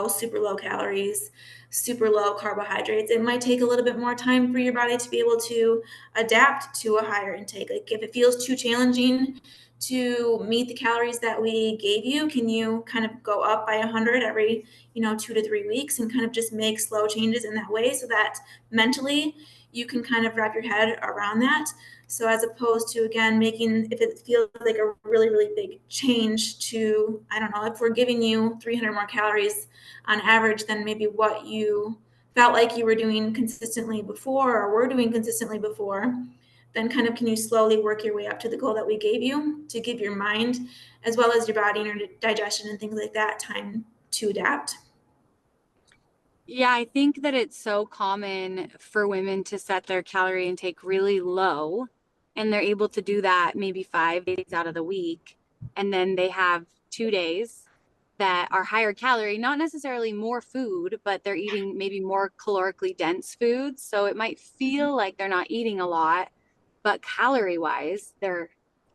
super low calories, super low carbohydrates, it might take a little bit more time for your body to be able to adapt to a higher intake. Like if it feels too challenging to meet the calories that we gave you, can you kind of go up by 100 every 2 to 3 weeks and kind of just make slow changes in that way so that mentally you can kind of wrap your head around that. So as opposed to, again, making, if it feels like a really, really big change to, I don't know, if we're giving you 300 more calories on average than maybe what you felt like you were doing consistently before or were doing consistently before, then kind of can you slowly work your way up to the goal that we gave you to give your mind as well as your body and your digestion and things like that time to adapt. Yeah, I think that it's so common for women to set their calorie intake really low, and they're able to do that maybe 5 days out of the week. And then they have 2 days that are higher calorie, not necessarily more food, but they're eating maybe more calorically dense foods. So it might feel like they're not eating a lot, but calorie wise, they're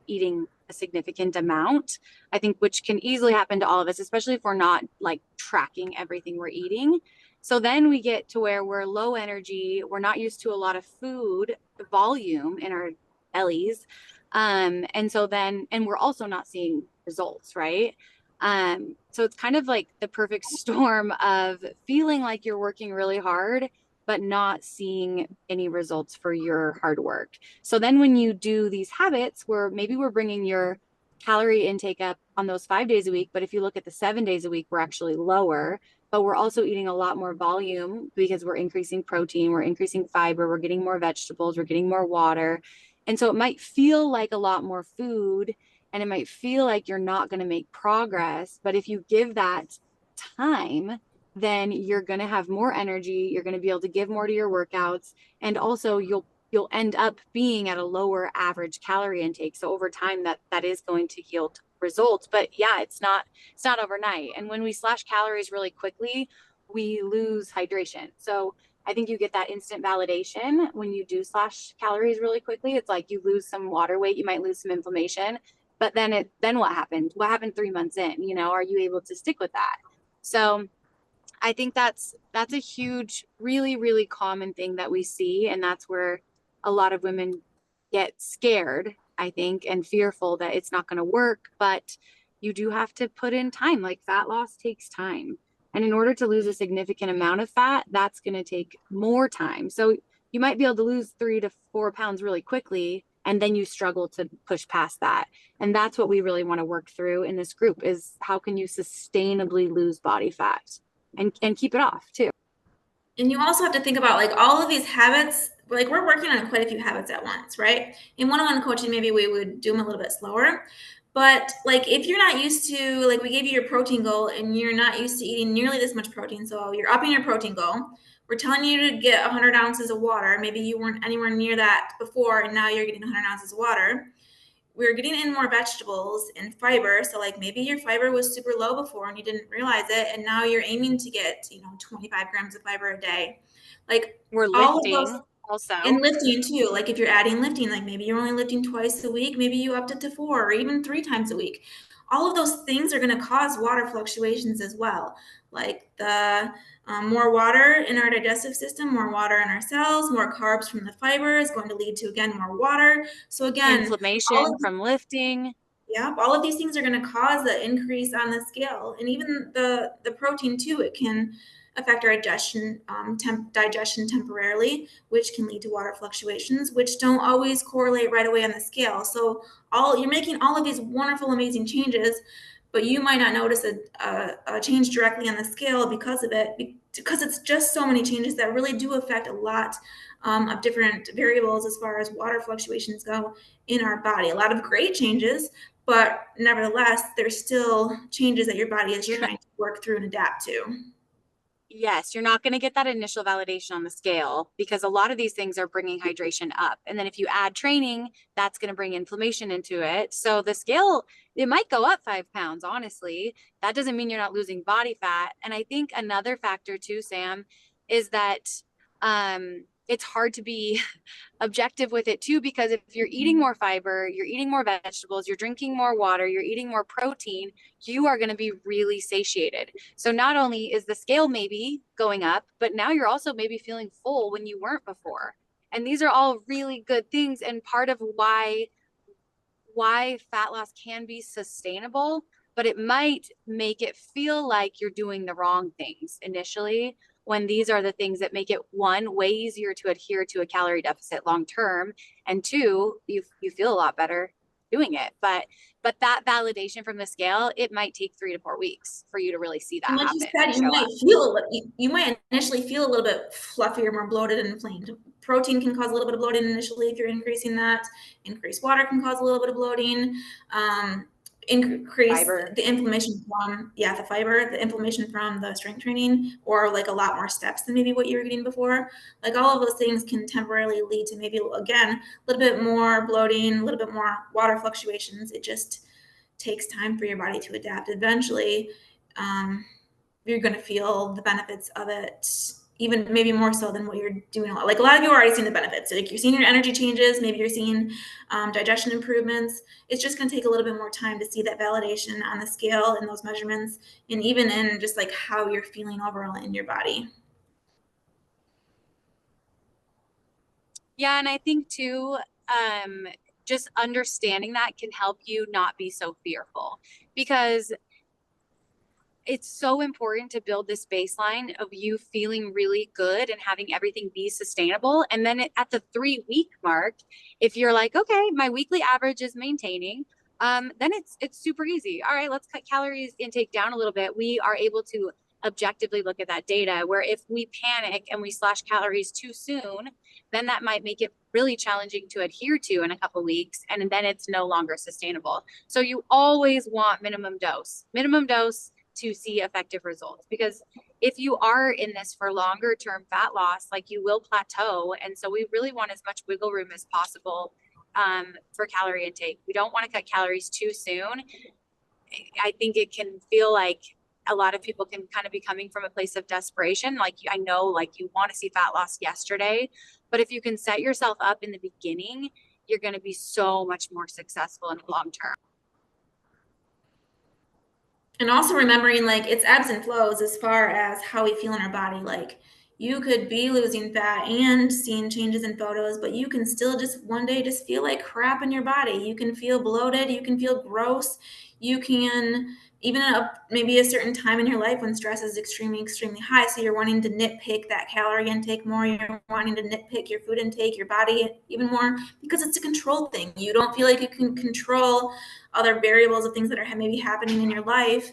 eating a significant amount. I think which can easily happen to all of us, especially if we're not like tracking everything we're eating. So then we get to where we're low energy, we're not used to a lot of food volume in our bellies. And so then, and we're also not seeing results, right? So it's kind of like the perfect storm of feeling like you're working really hard, but not seeing any results for your hard work. So then when you do these habits where maybe we're bringing your calorie intake up on those 5 days a week, but if you look at the 7 days a week, we're actually lower, but we're also eating a lot more volume because we're increasing protein, we're increasing fiber, we're getting more vegetables, we're getting more water. And so it might feel like a lot more food and it might feel like you're not going to make progress. But if you give that time, then you're going to have more energy. You're going to be able to give more to your workouts. And also you'll end up being at a lower average calorie intake. So over time that is going to yield results. But yeah, it's not overnight. And when we slash calories really quickly, we lose hydration. So I think you get that instant validation when you do slash calories really quickly. It's like you lose some water weight, you might lose some inflammation, but then what happened? What happened 3 months in? Are you able to stick with that? So I think that's a huge, really, really common thing that we see. And that's where a lot of women get scared, I think, and fearful that it's not going to work. But you do have to put in time. Like fat loss takes time. And in order to lose a significant amount of fat, that's going to take more time. So you might be able to lose 3 to 4 pounds really quickly, and then you struggle to push past that. And that's what we really want to work through in this group is how can you sustainably lose body fat and keep it off too. And you also have to think about like all of these habits, like we're working on quite a few habits at once, right? In one-on-one coaching, maybe we would do them a little bit slower. But like if you're not used to, like we gave you your protein goal and you're not used to eating nearly this much protein, so you're upping your protein goal. We're telling you to get 100 ounces of water. Maybe you weren't anywhere near that before, and now you're getting 100 ounces of water. We're getting in more vegetables and fiber. So like maybe your fiber was super low before and you didn't realize it. And now you're aiming to get, 25 grams of fiber a day. Like We're all of lifting those, also. and lifting too. Like if you're adding lifting, like maybe you're only lifting twice a week, maybe you upped it to 4 or even 3 times a week. All of those things are going to cause water fluctuations as well. Like the more water in our digestive system, more water in our cells, more carbs from the fiber is going to lead to, again, more water. So again, inflammation from lifting. yeah, all of these things are going to cause an increase on the scale, and even the protein too. It can affect our digestion temporarily, which can lead to water fluctuations, which don't always correlate right away on the scale. So you're making all of these wonderful, amazing changes, but you might not notice a change directly on the scale because of it, because it's just so many changes that really do affect a lot of different variables as far as water fluctuations go in our body. A lot of great changes, but nevertheless, there's still changes that your body is You're trying to work through and adapt to. Yes, you're not going to get that initial validation on the scale because a lot of these things are bringing hydration up. And then if you add training, that's going to bring inflammation into it. So the scale, it might go up 5 pounds, honestly. That doesn't mean you're not losing body fat. And I think another factor too, Sam, is that it's hard to be objective with it too, because if you're eating more fiber, you're eating more vegetables, you're drinking more water, you're eating more protein, you are going to be really satiated. So not only is the scale maybe going up, but now you're also maybe feeling full when you weren't before. And these are all really good things, and part of why fat loss can be sustainable, but it might make it feel like you're doing the wrong things initially, when these are the things that make it, one, way easier to adhere to a calorie deficit long term, and two, you feel a lot better doing it. But that validation from the scale, it might take 3 to 4 weeks for you to really see that And like happen. you said, you might initially feel a little bit fluffier, more bloated and inflamed. Protein can cause a little bit of bloating initially if you're increasing that. Increased water can cause a little bit of bloating. Increase Fiber. the inflammation from the fiber, the inflammation from the strength training, or like a lot more steps than maybe what you were getting before. Like all of those things can temporarily lead to maybe again a little bit more bloating, a little bit more water fluctuations. It just takes time for your body to adapt. Eventually, you're going to feel the benefits of it, even maybe more so than what you're doing. Like a lot of you are already seeing the benefits. Like you're seeing your energy changes, maybe you're seeing digestion improvements. It's just going to take a little bit more time to see that validation on the scale and those measurements, and even in just like how you're feeling overall in your body. Yeah, and I think too, just understanding that can help you not be so fearful, because it's so important to build this baseline of you feeling really good and having everything be sustainable. And then at the 3-week mark, if you're like, okay, my weekly average is maintaining, then it's super easy. All right, let's cut calories intake down a little bit. We are able to objectively look at that data, where if we panic and we slash calories too soon, then that might make it really challenging to adhere to in a couple weeks, and then it's no longer sustainable. So you always want minimum dose to see effective results, because if you are in this for longer term fat loss, like, you will plateau. And so we really want as much wiggle room as possible for calorie intake. We don't want to cut calories too soon. I think it can feel like a lot of people can kind of be coming from a place of desperation. Like, I know, like, you want to see fat loss yesterday, but if you can set yourself up in the beginning, you're going to be so much more successful in the long term. And also remembering, like, it's ebbs and flows as far as how we feel in our body. Like, you could be losing fat and seeing changes in photos, but you can still just one day just feel like crap in your body. You can feel bloated, you can feel gross, you can even maybe a certain time in your life when stress is extremely, extremely high. So you're wanting to nitpick that calorie intake more, you're wanting to nitpick your food intake, your body even more, because it's a control thing. You don't feel like you can control other variables of things that are maybe happening in your life,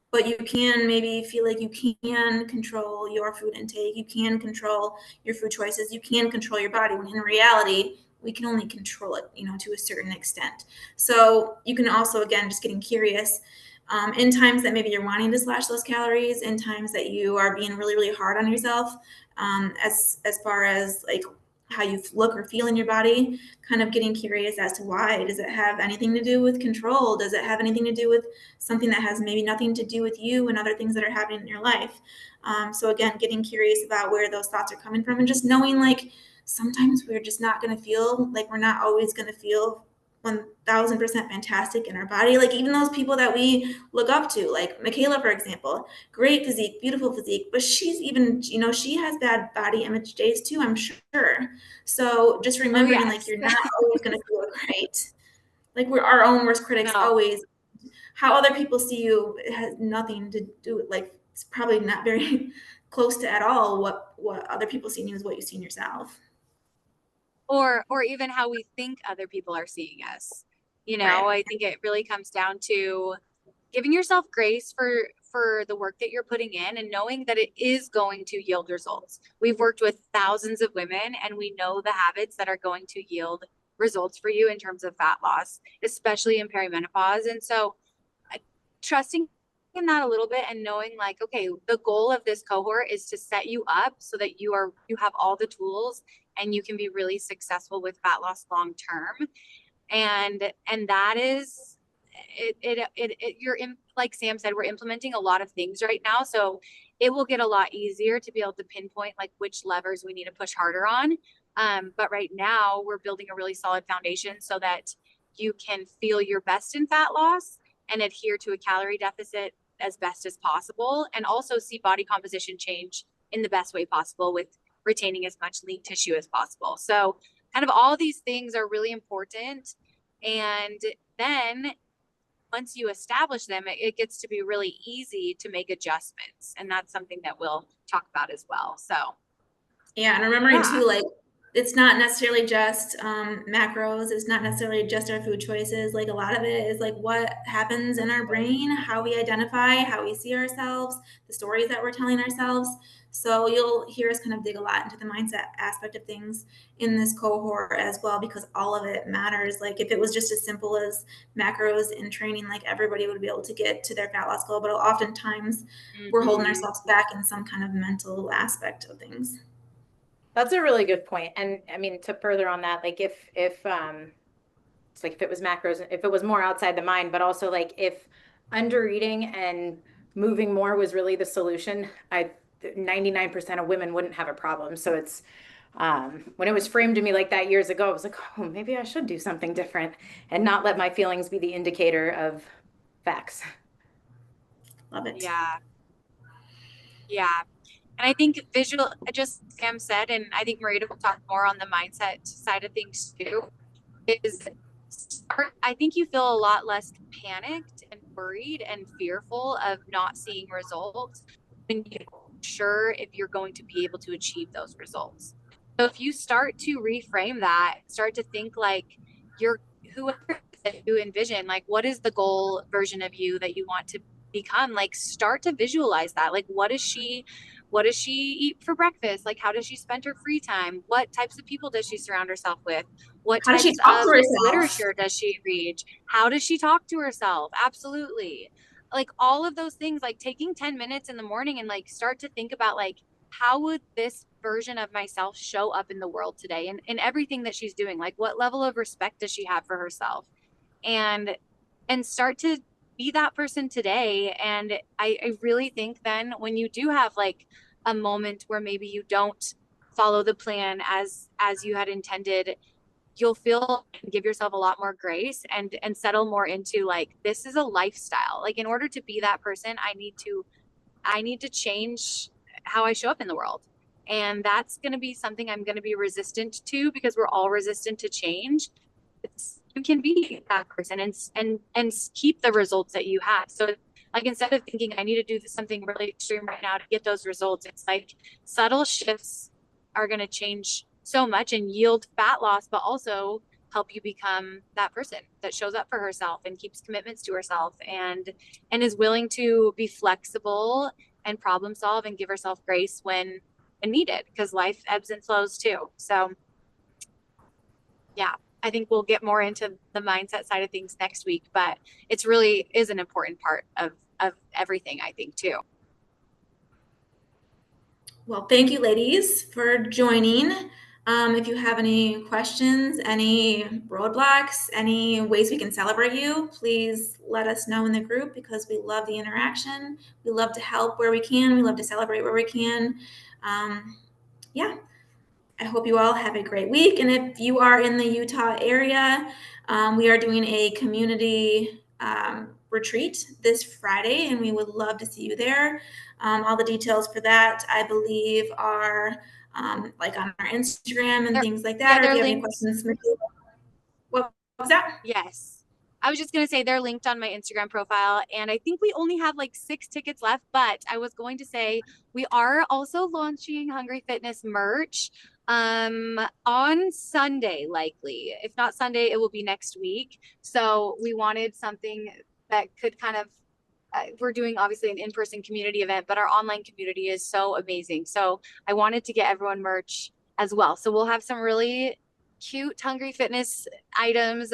but you can maybe feel like you can control your food intake, you can control your food choices, you can control your body, when in reality we can only control it, to a certain extent. So you can also, again, just getting curious in times that maybe you're wanting to slash those calories, in times that you are being really, really hard on yourself, as far as like how you look or feel in your body, kind of getting curious as to why. Does it have anything to do with control? Does it have anything to do with something that has maybe nothing to do with you and other things that are happening in your life? So again, getting curious about where those thoughts are coming from, and just knowing, like, sometimes we're just not going to feel like, we're not always going to feel 1000% fantastic in our body. Like, even those people that we look up to, like Michaela, for example, great physique, beautiful physique, but she's even, she has bad body image days too, I'm sure. So just remembering, yes. like, you're not always going to feel great. Like, we're our own worst critics. No. Always. How other people see you, it has nothing to do with, like, it's probably not very close to at all what other people see in you is what you see in yourself. Or even how we think other people are seeing us. Right. I think it really comes down to giving yourself grace for the work that you're putting in, and knowing that it is going to yield results. We've worked with thousands of women, and we know the habits that are going to yield results for you in terms of fat loss, especially in perimenopause. And so trusting in that a little bit and knowing like, okay, the goal of this cohort is to set you up so that you have all the tools and you can be really successful with fat loss long term. And that is you're in, like Sam said, we're implementing a lot of things right now. So it will get a lot easier to be able to pinpoint like which levers we need to push harder on. But right now we're building a really solid foundation so that you can feel your best in fat loss and adhere to a calorie deficit as best as possible, and also see body composition change in the best way possible with retaining as much lean tissue as possible. So kind of all these things are really important. And then once you establish them, it gets to be really easy to make adjustments. And that's something that we'll talk about as well. So yeah, and remembering too, like, it's not necessarily just macros. It's not necessarily just our food choices. Like, a lot of it is like what happens in our brain, how we identify, how we see ourselves, the stories that we're telling ourselves. So you'll hear us kind of dig a lot into the mindset aspect of things in this cohort as well, because all of it matters. Like, if it was just as simple as macros in training, like, everybody would be able to get to their fat loss goal. But oftentimes we're holding ourselves back in some kind of mental aspect of things. That's a really good point. And I mean, to further on that, like if it's like if it was macros, if it was more outside the mind, but also like if under eating and moving more was really the solution, 99% of women wouldn't have a problem. So it's when it was framed to me like that years ago, I was like, oh, maybe I should do something different and not let my feelings be the indicator of facts. Love it. Yeah. And I think just Sam said, and I think Marita will talk more on the mindset side of things too, is I think you feel a lot less panicked and worried and fearful of not seeing results when you're sure if you're going to be able to achieve those results. So if you start to reframe that, start to think like you're whoever that you envision, like what is the goal version of you that you want to become? Like start to visualize that. Like what does she eat for breakfast? Like how does she spend her free time? What types of people does she surround herself with? What How does types she talk of to herself? literature does she read? How does she talk to herself? Absolutely. Like all of those things, like taking 10 minutes in the morning and like start to think about like, how would this version of myself show up in the world today and in everything that she's doing? Like what level of respect does she have for herself? And start to be that person today. And I really think then when you do have like a moment where maybe you don't follow the plan as you had intended, you'll feel and give yourself a lot more grace and settle more into like, this is a lifestyle. Like in order to be that person, I need to change how I show up in the world. And that's going to be something I'm going to be resistant to because we're all resistant to change. You can be that person and keep the results that you have. So like instead of thinking I need to do something really extreme right now to get those results, it's like subtle shifts are going to change so much and yield fat loss, but also help you become that person that shows up for herself and keeps commitments to herself and is willing to be flexible and problem solve and give herself grace when needed, because life ebbs and flows too. So yeah, I think we'll get more into the mindset side of things next week, but it's really is an important part of everything, I think, too. Well, thank you, ladies, for joining. If you have any questions, any roadblocks, any ways we can celebrate you, please let us know in the group because we love the interaction. We love to help where we can. We love to celebrate where we can. Yeah, I hope you all have a great week. And if you are in the Utah area, we are doing a community retreat this Friday, and we would love to see you there. All the details for that, I believe, are like on our Instagram and things like that. Yeah, or if you have any linked. questions, what was that? Yes. I was just going to say they're linked on my Instagram profile. And I think we only have like 6 tickets left, but I was going to say we are also launching Hungry Fitness merch on Sunday, likely. If not Sunday, it will be next week. So we wanted something that could kind of we're doing obviously an in-person community event, but our online community is so amazing. So I wanted to get everyone merch as well. So we'll have some really cute Hungry Fitness items.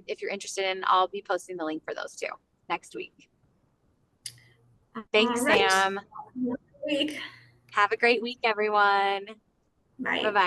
If you're interested in, I'll be posting the link for those too next week. Thanks, All right. Sam. Week. Have a great week, everyone. Bye. Bye-bye.